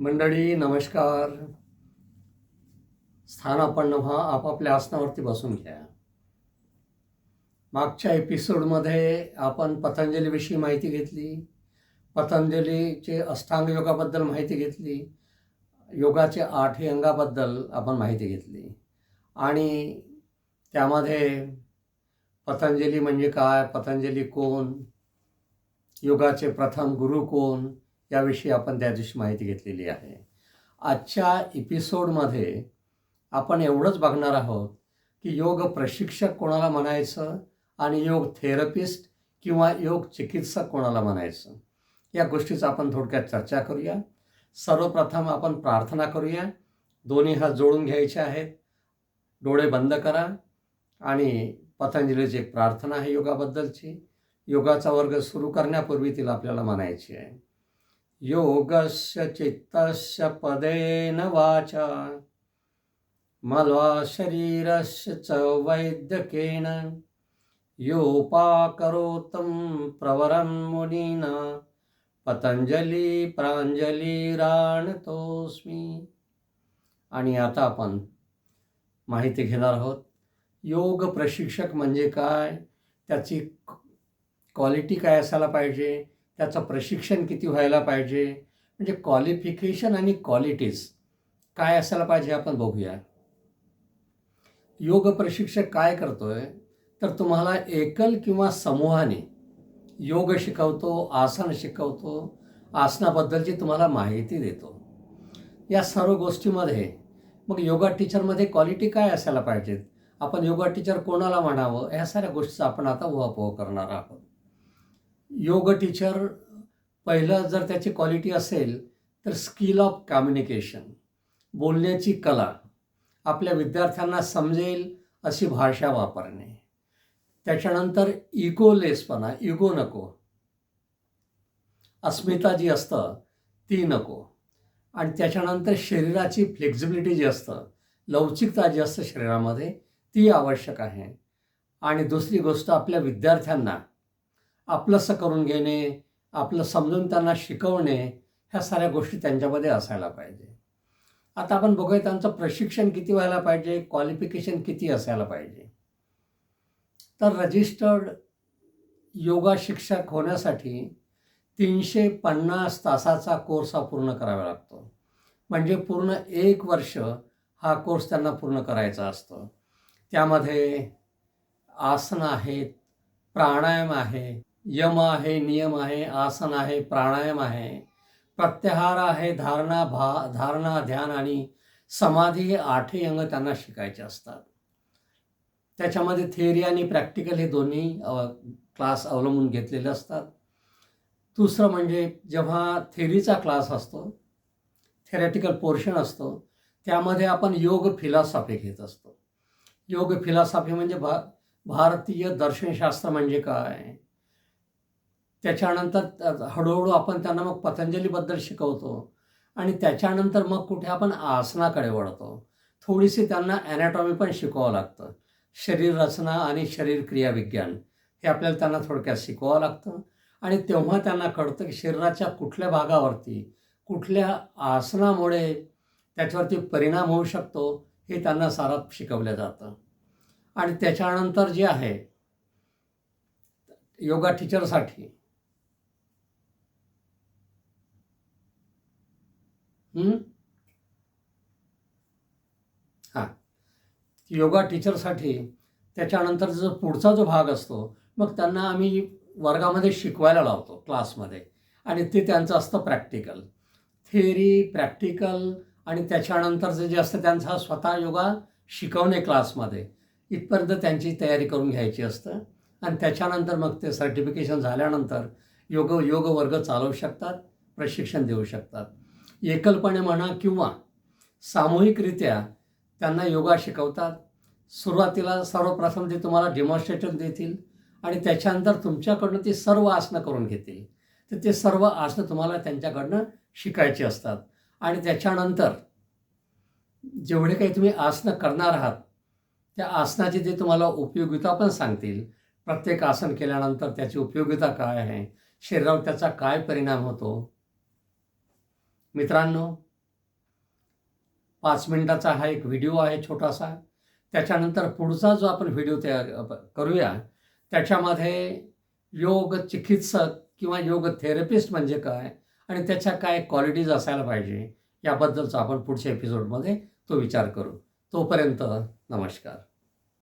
मंडळी नमस्कार. स्थानापन्न व्हा, आपापल्या आसनावरती बसून घ्या. मागच्या एपिसोडमध्ये आपण पतंजलीविषयी माहिती घेतली. पतंजलीचे अष्टांग योगाबद्दल माहिती घेतली. योगाचे 8 अंगाबद्दल आपण माहिती घेतली आणि त्यामध्ये पतंजली म्हणजे काय, पतंजली कोण, योगाचे प्रथम गुरु कोण, याविषयी आपण त्या दिवशी माहिती घेतलेली आहे. आजच्या एपिसोडमध्ये आपण एवढंच बघणार आहोत की योग प्रशिक्षक कोणाला म्हणायचं आणि योग थेरपिस्ट किंवा योग चिकित्सक कोणाला म्हणायचं, या गोष्टीचं आपण थोडक्यात चर्चा करूया. सर्वप्रथम आपण प्रार्थना करूया. दोन्ही हात जोडून घ्यायचे आहेत. डोळे बंद करा आणि पतंजलीची एक प्रार्थना आहे योगाबद्दलची. योगाचा वर्ग सुरू करण्यापूर्वी तिला आपल्याला म्हणायची आहे. योगस्य चित्तस्य पदेन वाचा मल्वा शरीरस्य च वैद्यकेन योपाकरोतं प्रवरं मुनीना पतंजली प्रांजलिराणतोस्मी. आणि आता आपण माहिती घेणार आहोत. योग प्रशिक्षक म्हणजे काय, त्याची क्वालिटी काय असायला पाहिजे, त्याचं प्रशिक्षण किती व्हायला पाहिजे, म्हणजे क्वालिफिकेशन आणि क्वालिटीज काय असायला पाहिजे आपण बघूया. योग प्रशिक्षक काय करतोय तर तुम्हाला एकल किंवा समूहाने योग शिकवतो, आसन शिकवतो, आसनाबद्दलची तुम्हाला माहिती देतो. या सर्व गोष्टीमध्ये मग योगा टीचरमध्ये क्वालिटी काय असायला पाहिजेत, आपण योगा टीचर कोणाला म्हणावं, ह्या साऱ्या गोष्टीचा आपण आता उहापोह करणार आहोत. योग टीचर पहिलं जर त्याची क्वालिटी असेल तर स्किल ऑफ कम्युनिकेशन, बोलण्याची कला, आपल्या विद्यार्थ्यांना समजेल अशी भाषा वापरणे. त्याच्यानंतर इगोलेसपणा, इगो नको, अस्मिता जी असतं ती नको. आणि त्याच्यानंतर शरीराची फ्लेक्झिबिलिटी जी असतं, लवचिकता जी असतं शरीरामध्ये, ती आवश्यक आहे. आणि दुसरी गोष्ट, आपल्या विद्यार्थ्यांना आपलंसं करून घेणे, आपलं समजून त्यांना शिकवणे, ह्या साऱ्या गोष्टी त्यांच्यामध्ये असायला पाहिजे. आता आपण बघूया त्यांचं प्रशिक्षण किती व्हायला पाहिजे, क्वालिफिकेशन किती असायला पाहिजे. तर रजिस्टर्ड योगा शिक्षक होण्यासाठी 350 तासाचा कोर्स हा पूर्ण करावा लागतो. म्हणजे पूर्ण 1 वर्ष हा कोर्स त्यांना पूर्ण करायचा असतो. त्यामध्ये आसन आहेत, प्राणायाम आहे, यम आहे, नियम आहे, आसन आहे, प्राणायाम आहे, प्रत्याहार आहे, धारणा, ध्यान आणि समाधी, हे 8 अंग त्यांना शिकायचे असतात. त्याच्यामध्ये थिअरी आणि प्रॅक्टिकल हे दोन्ही क्लास अवलंबून घेतलेले असतात. दुसरं म्हणजे जेव्हा थिअरीचा क्लास असतो, थेरॅटिकल पोर्शन असतो, त्यामध्ये आपण योग फिलॉसॉफी घेत असतो. योग फिलॉसॉफी म्हणजे भारतीय दर्शनशास्त्र म्हणजे काय. त्याच्यानंतर हळूहळू आपण त्यांना मग पतंजलीबद्दल शिकवतो आणि त्याच्यानंतर मग कुठे आपण आसनाकडे वळतो. थोडीशी त्यांना ॲनाटॉमी पण शिकवावं लागतं. शरीर रचना आणि शरीर क्रिया विज्ञान हे आपल्याला त्यांना थोडक्यात शिकवावं लागतं. आणि तेव्हा त्यांना कळतं की शरीराच्या कुठल्या भागावरती कुठल्या आसनामुळे त्याच्यावरती परिणाम होऊ शकतो, हे त्यांना सारं शिकवलं जातं. आणि त्याच्यानंतर जे आहे योगा टीचरसाठी योगा टीचरसाठी त्याच्यानंतर जो पुढचा जो भाग असतो, मग त्यांना आम्ही वर्गामध्ये शिकवायला लावतो क्लासमध्ये. आणि ते त्यांचं असतं प्रॅक्टिकल, थिअरी, प्रॅक्टिकल. आणि त्याच्यानंतरचं जे असतं त्यांचा स्वतः योगा शिकवणे क्लासमध्ये, इथपर्यंत त्यांची तयारी करून घ्यायची असतं. आणि त्याच्यानंतर मग ते सर्टिफिकेशन झाल्यानंतर योग वर्ग चालवू शकतात, प्रशिक्षण देऊ शकतात. एकलपणे म्हणा किंवा सामूहिकरित्या त्यांना योगा शिकवतात. सुरुवातीला सर्वप्रथम ते तुम्हाला डेमॉन्स्ट्रेशन देतील आणि त्याच्यानंतर तुमच्याकडनं ते सर्व आसनं करून घेतील. तर ते सर्व आसनं तुम्हाला त्यांच्याकडनं शिकायची असतात. आणि त्याच्यानंतर जेवढे काही तुम्ही आसनं करणार आहात, त्या आसनाची ते तुम्हाला उपयोगिता पण सांगतील. प्रत्येक आसन केल्यानंतर त्याची उपयोगिता काय आहे, शरीरावर त्याचा काय परिणाम होतो. मित्रांनो, 5 मिनिटाचा हा एक व्हिडिओ आहे छोटासा. त्याच्यानंतर पुढचा जो आपण व्हिडिओ तयार करूया, त्याच्यामध्ये योग चिकित्सक किंवा योग थेरपिस्ट म्हणजे काय आणि त्याच्या काय क्वालिटीज असायला पाहिजे, याबद्दलचा आपण पुढच्या एपिसोडमध्ये तो विचार करू. तोपर्यंत नमस्कार.